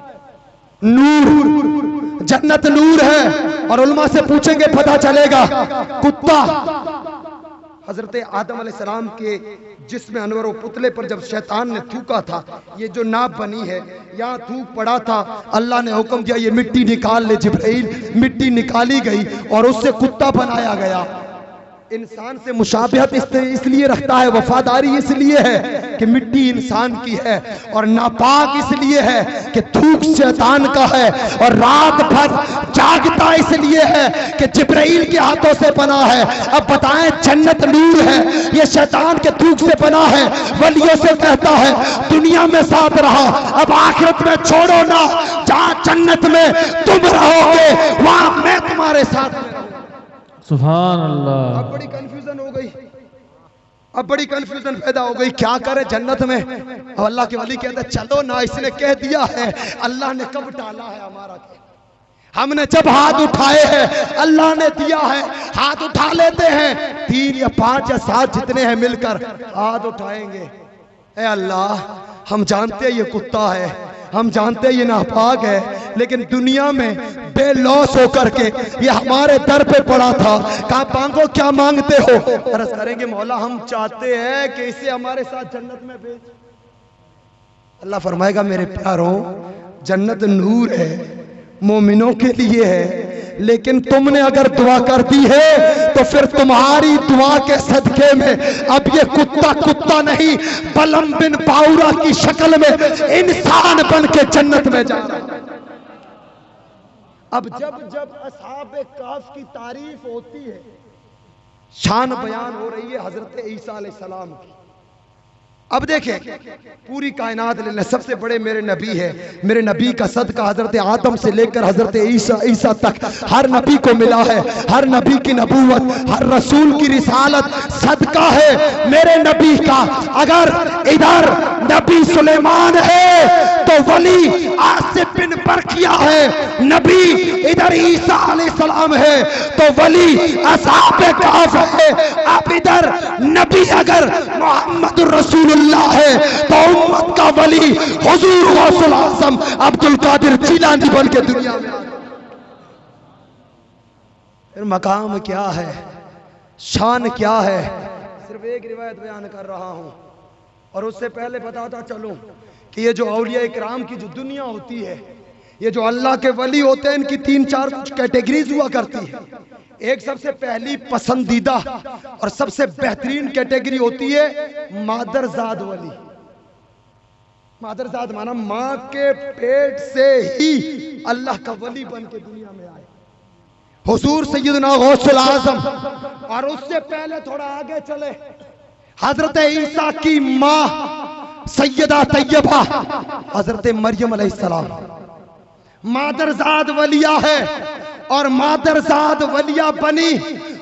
नूर। जन्नत नूर है। और उलमा से पूछेंगे पता चलेगा। कुत्ता हजरत आदम अलैहिस्सलाम के जिस्म अनवर व पुतले पर जब शैतान ने थूका था, ये जो नाप बनी है यहाँ थूक पड़ा था, अल्लाह ने हुक्म दिया ये मिट्टी निकाल ले जिब्राइल। मिट्टी निकाली गई और उससे कुत्ता बनाया गया। इंसान से मुशाबिहत इसलिए रखता है, वफादारी इसलिए है कि मिट्टी इंसान की है, और नापाक इसलिए है कि थूक शैतान का है, और रात भर जागता इसलिए है कि जिब्राइल के हाथों से बना है। अब बताएं, जन्नत नूर है, ये शैतान के थूक से बना है। वलियों से कहता है दुनिया में साथ रहा, अब आखिरत में छोड़ो ना, जहां जन्नत में तुम रहोगे वहां मैं तुम्हारे साथ। सुभान अल्लाह। अब बड़ी कंफ्यूजन हो गई, अब बड़ी कंफ्यूजन पैदा हो गई, क्या करे जन्नत में। अब अल्लाह के वली कहते चलो ना, इसने कह दिया है, अल्लाह ने कब डाला है हमारा, हमने जब हाथ उठाए हैं अल्लाह ने दिया है, हाथ उठा लेते हैं। 3 या 5 या 7 जितने हैं मिलकर हाथ उठाएंगे। ए अल्लाह, हम जानते हैं ये कुत्ता है, हम जानते हैं ये नापाक है, लेकिन दुनिया में बेलौस होकर के ये हमारे दर पे पड़ा था। कहा मांगो, क्या मांगते हो? अर्ज करेंगे मौला हम चाहते हैं कि इसे हमारे साथ जन्नत में भेज। अल्लाह फरमाएगा मेरे प्यारों, जन्नत नूर है, मोमिनों के लिए है, लेकिन तुमने अगर दुआ कर दी है तो फिर तुम्हारी दुआ के सदके में अब ये कुत्ता कुत्ता नहीं, बलम बिन पाउरा की शक्ल में इंसान बन के जन्नत में जा। अब जब जब असहाबे काफ की तारीफ होती है, शान बयान हो रही है हजरत ईसा अलैहिस्सलाम की। अब देखें, पूरी कायनात ले सबसे बड़े मेरे नबी है, मेरे नबी का सदका हजरत आदम से लेकर हजरत ईसा तक हर नबी को मिला है, हर नबी की नबूवत, हर रसूल की रिसालत सदका है मेरे नबी का। अगर इधर नबी सुलेमान है तो वली आसिफ बिन बरकिया है, नबी इधर ईसा अलैहिस्सलाम है तो वली असहाबे काफ है। अब इधर नबी अगर मोहम्मद रसूल है तो उम्मत का वली हुजूर गौसुल आज़म अब्दुल कादिर जीलानी बन के दुनिया में। फिर मकाम क्या है, शान क्या है, सिर्फ एक रिवायत बयान कर रहा हूं, और उससे पहले बताता चलूं कि ये जो औलिया इकराम की जो दुनिया होती है, ये जो अल्लाह के वली होते हैं, इनकी 3-4 कुछ कैटेगरीज हुआ करती है। एक सबसे पहली पसंदीदा और सबसे बेहतरीन कैटेगरी होती है मादरजाद वली। मादरजाद माना मां के पेट से ही अल्लाह का वली बन के दुनिया में आए। हुजूर सैयदना गौसुल आजम, और उससे पहले थोड़ा आगे चले हजरत ईसा की माँ सैयदा तैयबा हजरत मरियम अलैहिस्सलाम मादरजाद वलिया है, और मादरजाद वलिया बनी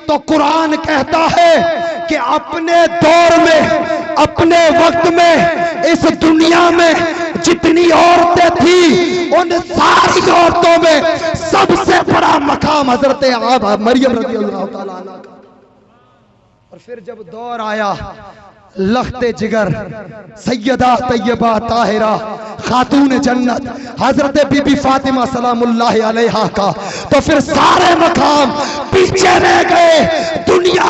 तो कुरान कहता है कि अपने दौर में, अपने वक्त में इस दुनिया में जितनी औरतें थी उन सारी औरतों में सबसे बड़ा मकाम हजरत मरियम रज़ियल्लाहु ताला अन्हा का। और फिर जब दौर आया लख्ते जिगर सैयदा तैयबा ताहिरा खातून जन्नत हजरत बीबी फातिमा सलामुल्लाह अलैहा का, तो फिर सारे मकाम पीछे रह गए। दुनिया,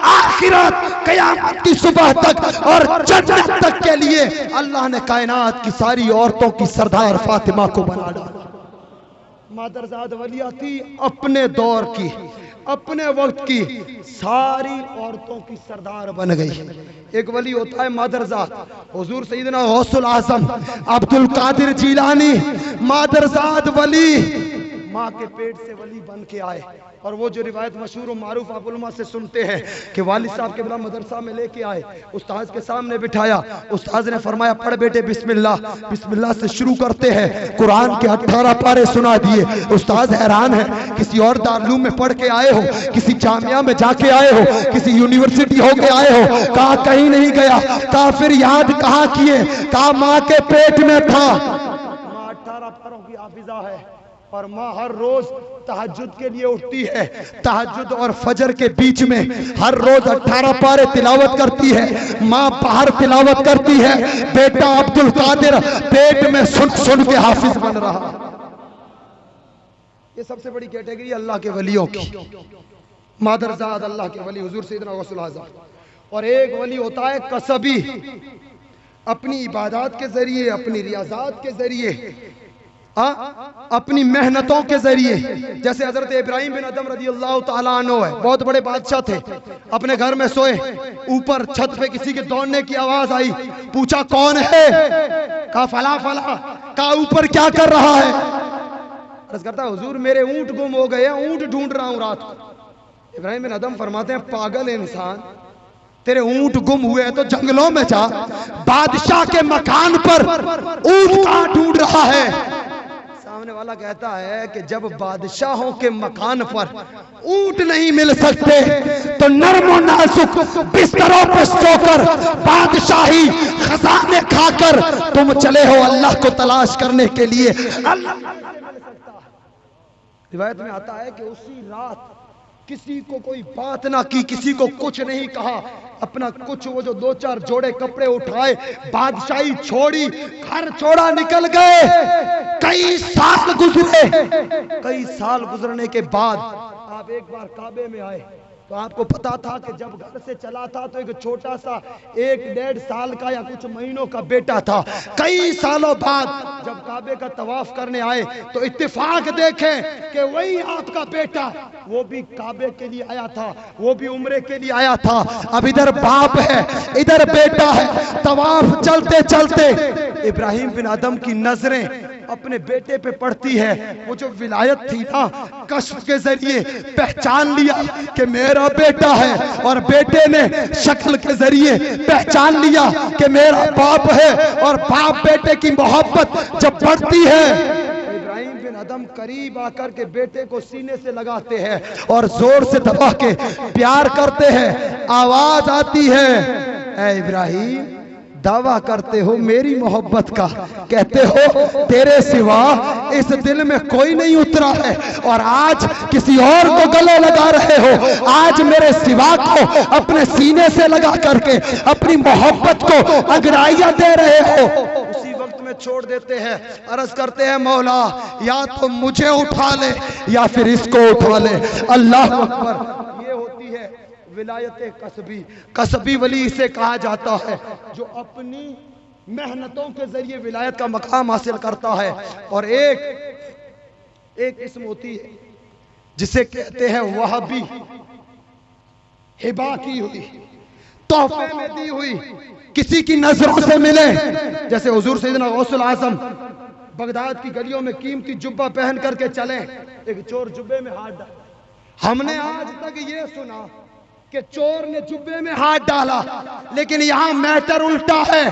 आखिरत, कयामत की सुबह तक और जन्नत तक के लिए अल्लाह ने कायनात की सारी औरतों की सरदार फातिमा को बना डाला। मादरजाद वलिया थी, अपने दौर की, अपने वक्त की सारी औरतों की सरदार बन गई। एक वली होता है मादरजाद, हुजूर सैयदना गौसुल आजम अब्दुल कादिर जीलानी मादरजाद वली, माँ के पेट से वली बन के आए। और वो जो रिवायत मशहूर और मारूफ आप उलमा से सुनते हैं कि वालिद साहब के बड़ा मदरसा में लेके आए, उस्ताद के सामने बिठाया, उस्ताद ने फरमाया पढ़ बेटे बिस्मिल्लाह, बिस्मिल्लाह से शुरू करते हैं। कुरान के 18 पारे सुना दिए। उस्ताद हैरान है, किसी और दारुल में पढ़ के आए हो, किसी जामिया में जाके आए हो, किसी यूनिवर्सिटी होके आए हो, कहा कहीं नहीं गया, कहा फिर याद कहाँ किए, कहा माँ के पेट में था। माँ 18 पारों की हाफिजा है और माँ हर रोज तहज्जुद के लिए उठती है। तहज्जुद और फजर के बीच में हर रोज 18 पारे तिलावत करती है। माँ बाहर तिलावत करती है, बेटा अब्दुल कादिर पेट में सुन सुन के हाफिज बन रहा। ये सबसे बड़ी कैटेगरी अल्लाह के वलियों की, मादरजाद अल्लाह के वली हुजूर सैयदना गौसुल आज़म। और एक वली होता है कसबी, अपनी इबादत के जरिए, अपनी रियाजात के जरिए, अपनी मेहनतों के जरिए। जैसे हजरत इब्राहिम बिन अदम रज़ियल्लाहु ताला अन्हु है, बहुत बड़े बादशाह थे, अपने घर में सोए, ऊपर छत पे किसी के दौड़ने की आवाज आई, पूछा कौन है, कहा फला फला, कहा ऊपर क्या कर रहा है। अर्ज करता हुजूर मेरे ऊंट गुम हो गए, ऊंट ढूंढ रहा हूं रात को। इब्राहिम बिन अदम फरमाते हैं पागल इंसान, तेरे ऊंट गुम हुए तो जंगलों में जा, बादशाह के मकान पर ऊंट कहां ढूंढ रहा है। सामने वाला कहता है कि जब बादशाहों के मकान पर ऊंट नहीं मिल सकते तो नर्म और नाजुक बिस्तरों पर सोकर बादशाही खजाने खाकर तुम चले हो अल्लाह को तलाश करने के लिए। रिवायत में आता है कि उसी रात किसी को कोई बात ना की, किसी को कुछ नहीं कहा, अपना कुछ वो जो 2-4 जोड़े कपड़े उठाए, बादशाही छोड़ी, घर छोड़ा, निकल गए। कई साल गुजरे, कई साल गुजरने के बाद आप एक बार काबे में आए तो आपको पता था कि जब घर से चला था तो एक छोटा सा 1-1.5 साल का या कुछ महीनों का बेटा था। कई सालों बाद जब काबे का तवाफ करने आए तो इत्तेफाक देखें कि वही आपका बेटा, वो भी काबे के लिए आया था, वो भी उम्रे के लिए आया था। अब इधर बाप है, इधर बेटा है। तवाफ चलते चलते इब्राहिम बिन अदम की नजरें अपने बेटे पे पड़ती है। वो जो विलायत थी ना, कश्फ के जरिए पहचान लिया कि मेरा बेटा है, और बेटे ने शक्ल के जरिए पहचान लिया कि मेरा बाप है। और बाप बेटे की मोहब्बत जब बढ़ती है, इब्राहिम बिन अदम करीब आकर के बेटे को सीने से लगाते हैं और जोर से दबा के प्यार करते हैं। आवाज आती है, ऐ इब्राहिम दावा करते हो मेरी मोहब्बत का, कहते हो तेरे सिवा इस दिल में कोई नहीं उतरा है, और आज किसी और को गले लगा रहे हो। आज मेरे सिवा को अपने सीने से लगा करके अपनी मोहब्बत को अंगड़ाइयां दे रहे हो। उसी वक्त में छोड़ देते हैं, अर्ज करते हैं मौला या तो मुझे उठा ले या फिर इसको उठा ले। अल्लाह अकबर। ये होती है विलायत कसबी। कसबी वली इसे कहा जाता है जो अपनी मेहनतों के जरिए विलायत का मकाम हासिल करता है। और एक किस्म होती है जिसे कहते हैं वहाबी, हिबा की हुई, तोहफे में दी हुई, किसी की नजरों से मिले। जैसे हुजूर सैयदना गौसुल आजम बगदाद की गलियों में कीमती जुब्बा पहन करके चले, एक चोर जुब्बे में हाथ डाल, हमने आज तक ये सुना कि चोर ने जुब्बे में हाथ डाला, लेकिन यहां मैटर उल्टा है।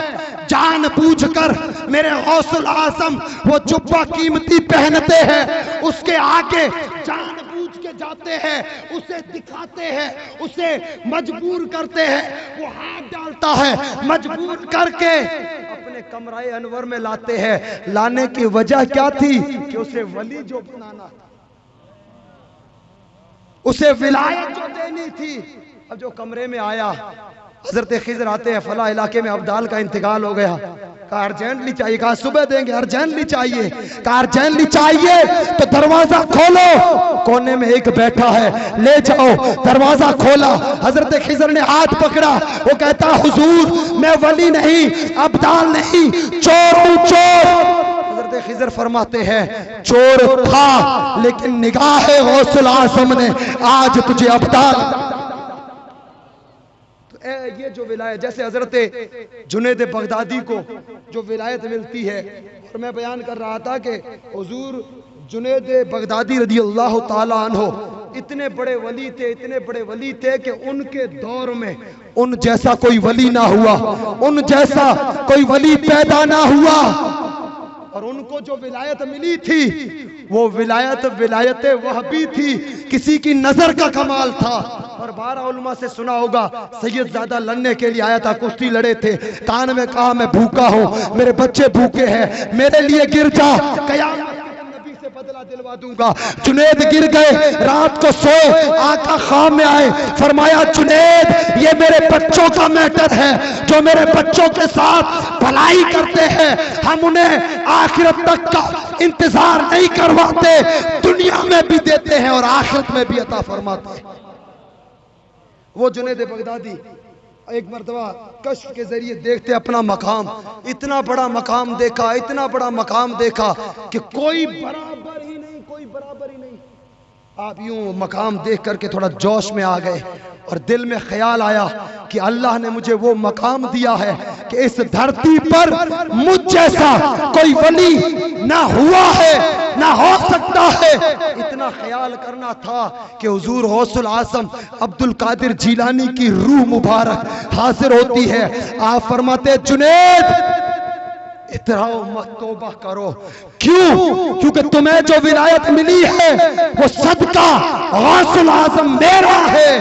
जानबूझकर मेरे गौसुल आजम वो जुब्बा कीमती पहनते हैं, उसके आगे जानबूझ के जाते हैं, उसे दिखाते हैं, उसे मजबूर करते हैं, वो हाथ डालता है, मजबूर करके अपने कमराए अनवर में लाते हैं। लाने की वजह क्या थी कि उसे वली जो बनाना था, उसे विलायत जो देनी थी। अब जो कमरे में आया, हजरत खिज़र आते हैं, फला इलाके में अब्दाल का इंतकाल हो गया। कहा अर्जेंटली चाहिए, कहा सुबह देंगे, अर्जेंटली चाहिए, कहा अर्जेंटली चाहिए तो दरवाजा खोलो। कोने में एक बैठा है, ले जाओ। दरवाजा खोला, हजरत खिज़र ने हाथ पकड़ा, वो कहता हुजूर मैं वली नहीं, अब्दाल नहीं, चोर हूं, चोर। खिज़र फरमाते हैं चोर था, लेकिन निगाह गौसुल आज़म ने आज तुझे अब्दाल। तो ये जो विलायत, जैसे हजरत जुनैद बगदादी को जो विलायत मिलती है, और मैं बयान कर रहा था कि हुजूर जुनैद बगदादी रदियल्लाहु ताला अन्हु इतने बड़े वली थे, इतने बड़े वली थे कि उनके दौर में उन जैसा कोई वली ना हुआ, उन जैसा कोई वली पैदा ना हुआ। और उनको जो विलायत मिली थी वो विलायत वहबी थी, किसी की नजर का कमाल था। और 12 उलमा से सुना होगा, सैयद ज़्यादा लड़ने के लिए आया था, कुश्ती लड़े थे, कान में कहा मैं भूखा हूँ, मेरे बच्चे भूखे हैं, मेरे लिए गिर जा, कयामत नबी से बदला दिलवा दूंगा। जुनैद गिर गए, रात को सोए, आका ख्वाब में आए, फरमाया जुनैद ये मेरे बच्चों का मैटर है, जो मेरे बच्चों के साथ भलाई करते हैं हम उन्हें आखिरत तक का इंतजार नहीं करवाते, दुनिया में भी देते हैं और आखिरत में भी अता फरमाते हैं। वो जुनैद बगदादी एक मर्तबा कश्फ के जरिए देखते अपना मकाम, इतना बड़ा मकाम देखा, इतना बड़ा मकाम देखा कि कोई बराबर ही नहीं, कोई बराबर ही नहीं। आप यूं मकाम देख करके थोड़ा जोश में आ गए और दिल में ख्याल आया कि अल्लाह ने मुझे वो मकाम दिया है कि इस धरती पर मुझ जैसा कोई वली ना हुआ है, ना हो सकता है। इतना ख्याल करना था कि हुजूर गौसुल आज़म अब्दुल कादिर जीलानी की रूह मुबारक हाजिर होती है। आप फरमाते जुनैद इतराओ मत, तौबा करो। क्यों? क्योंकि तुम्हें जो विलायत मिली है वो सदका गौसुल आज़म मेरा है,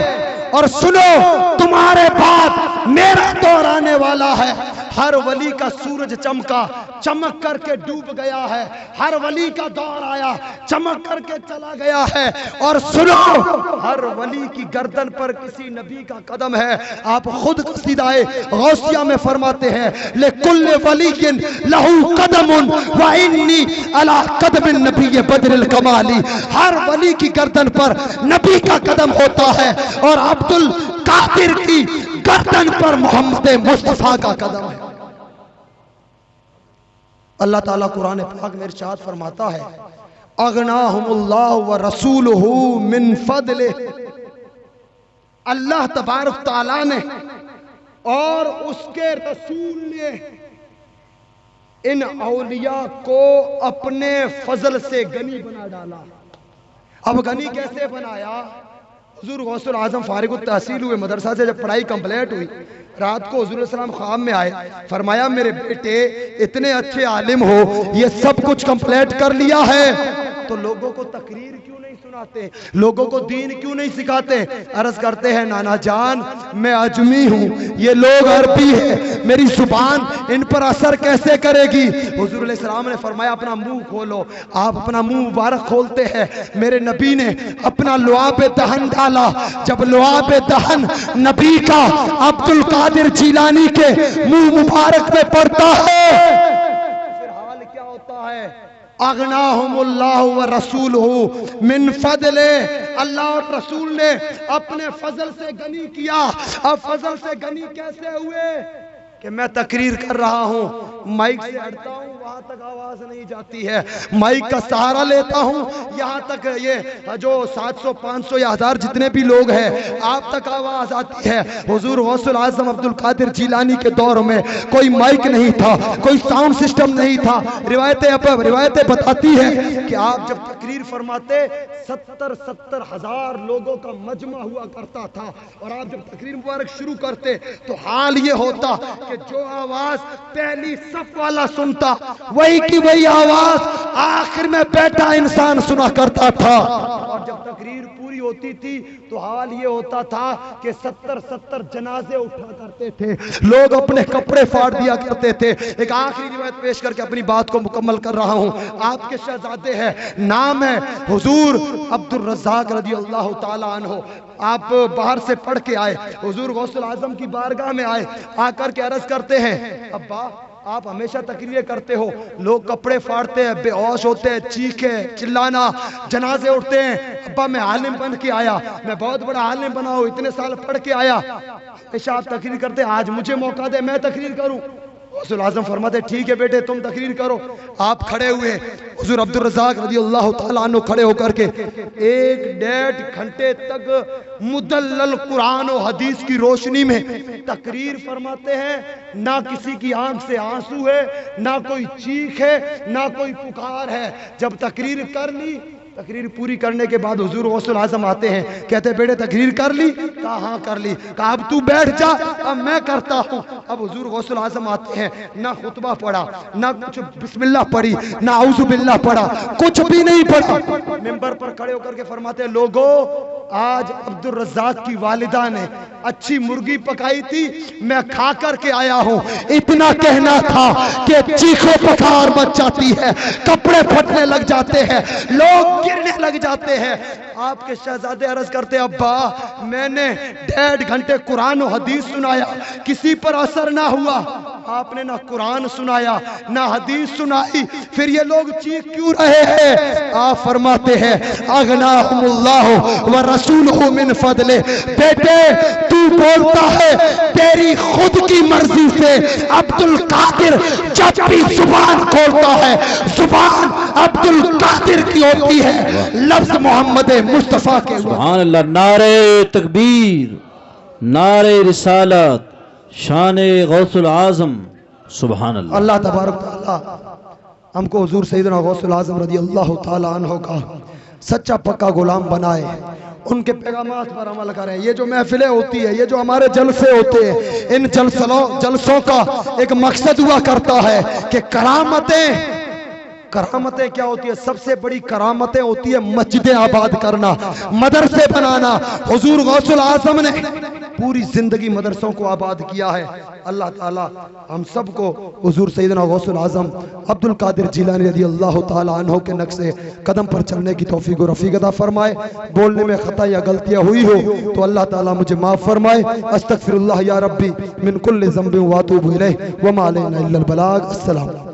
और सुनो तुम्हारे बाद मेरा दौर आने वाला है। हर वली का सूरज चमका, चमक करके डूब गया है, हर वली का दौर आया, चमक करके चला गया है। और सुनो हर वली की गर्दन पर किसी नबी का कदम है। आप खुद कसीदाए गौसिया में फरमाते हैं ले कुल्ले वलीकिन लहू कदमुन व इन्नी अला कदमिन नबी बदरिल कमाली। हर वली की गर्दन पर नबी का कदम होता है और अब्दुल कादिर की गर्दन पर मोहम्मद मुस्तफा का कदम है। अल्लाह ताला कुरान पाक में इरशाद फरमाता है अगनाहुमुल्लाह व रसूलुहु मिन फदले। अल्लाह तबारक ताला ने और उसके रसूल ने इन औलिया को अपने फजल से गनी बना डाला। अब गनी कैसे बनाया? हुजूर गौसुल आज़म फारिग तहसील हुए, मदरसा से जब पढ़ाई कंप्लीट हुई, रात को हुजूर सलाम ख्वाब में आए, फरमाया मेरे बेटे इतने अच्छे आलिम हो, ये सब कुछ कंप्लीट कर लिया है तो लोगों को तकरीर क्यों नहीं सुनाते, लोगों को दीन क्यों नहीं सिखाते? अर्ज करते हैं नाना जान मैं अजमी हूँ, ये लोग अरबी है, मेरी जुबान इन पर असर कैसे करेगी? हुजूर सलाम ने फरमाया अपना मुंह खोलो। आप अपना मुंह मुबारक खोलते हैं, मेरे नबी ने अपना लुआब दहन डाला। जब लुआब दहन नबी का अब्दुल कादिर जीलानी के मुंह मुबारक में पड़ता है, फिर हाल क्या होता है? अगनाहुमुल्लाह व रसूलुहु मिन फदले। अल्लाह और रसूल ने अपने फजल से गनी किया। अब फजल से गनी कैसे हुए? कि मैं तकरीर कर रहा हूं, माइक से हटता हूं, वहां तक आवाज नहीं जाती है, माइक का सहारा लेता हूं, यहां तक ये जो 700 500 या 1000 जितने भी लोग हैं आप तक आवाज आती है। हुजूर गौसुल आजम अब्दुल कादिर जिलानी के दौर में कोई माइक नहीं था, कोई साउंड सिस्टम नहीं था। रिवायतें बताती है कि आप जब तकरीर फरमाते 70 हजार लोगों का मजमा हुआ करता था, और आप जब तकरीर मुबारक शुरू करते तो हाल ये होता कि जो आवाज पहली सफ वाला सुनता वही की वही आवाज आखिर में बैठा इंसान सुना करता था। और जब तकरीर पूरी होती थी तो हाल ये होता था कि 70 जनाजे उठा करते थे, लोग अपने कपड़े फाड़ दिया करते थे। एक आखिरी रिवायत पेश करके अपनी बात को मुकम्मल कर रहा हूं। आपके शहजादे हैं, नाम है हुजूर अब्दुल रज़्ज़ाक रज़ी अल्लाह ताला अन्हु। आप बाहर से पढ़ के आए, हुजूर गौसुल आजम की बारगाह में आए, आकर के अर्ज करते हैं, अब्बा आप हमेशा तकरीरें करते हो, लोग कपड़े फाड़ते हैं, बेहोश होते हैं, चीखे चिल्लाना, जनाजे उठते हैं। अब्बा मैं आलिम बन के आया, मैं बहुत बड़ा आलिम बना हूं, इतने साल पढ़ के आया, हमेशा आप तकरीर करते हैं, आज मुझे मौका दे मैं तकरीर करूं। हुजूर आजम फरमाते ठीक है बेटे तुम तकरीर करो। आप खड़े हुए, हुजूर अब्दुल रज़्ज़ाक रज़ी अल्लाह ताला अन्हु खड़े होकर के 1-1.5 घंटे तक मुदल्लल कुरान और हदीस की रोशनी में तकरीर फरमाते हैं। ना किसी की आंख से आंसू है, ना कोई चीख है, ना कोई पुकार है। जब तकरीर कर ली, तकरीर पूरी करने के बाद हुजूर गौसुल आजम आते हैं, कहते बेटे तकरीर कर ली? कहा हाँ कर ली। कहा अब तू बैठ जा, अब मैं करता हूँ। अब हुजूर गौसुल आजम आते हैं, ना खुतबा पढ़ा, ना कुछ बिस्मिल्लाह पढ़ी, ना औज़ु बिल्लाह पढ़ा, कुछ भी नहीं पढ़ा। मिंबर पर खड़े होकर के फरमाते हैं, लोगों आज अब्दुल रज़्ज़ाक की वालिदा ने अच्छी मुर्गी पकाई थी, मैं खा करके आया हूं। इतना कहना था कि चीखो पुकार मच जाती है, कपड़े फटने लग जाते हैं, लोग गिरने लग जाते हैं। आपके शहजादे अर्ज करते, अब्बा मैंने 1.5 घंटे कुरान और हदीस सुनाया, किसी पर असर ना हुआ। आपने ना कुरान सुनाया ना हदीस सुनाई, फिर ये लोग चीख क्यों रहे हैं? आप फरमाते हैं अगनाहुमुल्लाहु व रसूलुहु मिन फदले। बेटे तू बोलता है तेरी खुद की मर्जी से। अब्दुल कादिर जब भी जुबान खोलता है, जुबान अब्दुल कादिर की होती है, लफ्ज मोहम्मद मुस्तफा के। सुभान अल्लाह। नारे तकबीर, नारे रिसालत, शाने गौसुल आजम। सुभान अल्लाह। अल्लाह तबारक तआला हमको हुजूर सैयदना गौसुल आजम रज़ी अल्लाह ताला अन्हु का सच्चा पक्का गुलाम बनाए, उनके पैगामात पर अमल करें। ये जो महफिलें होती है, ये जो हमारे जलसे होते हैं, इन जलसों का एक मकसद हुआ करता है कि करामतें क्या होती है? सबसे बड़ी करामतें होती है मस्जिदें आबाद करना, मदरसे बनाना। हुजूर गौसुल आजम ने पूरी जिंदगी मदरसों को आबाद किया है। अल्लाह ताला हम सबको हुजूर सैयदना गौसुल आजम अब्दुल कादिर जिलानी रज़ी अल्लाह ताला अन्हु के नक्शे कदम पर चलने की तौफीक और रफ़ीक अता फरमाए। बोलने में खता या गलतियां हुई हो तो अल्लाह ताला मुझे माफ फरमाए। अस्तगफिरुल्लाह या रब्बी मिन कुल्लि ज़ंबिन व अतूबु इलैह व मा अलैना इल्लल बलाग। अस्सलाम।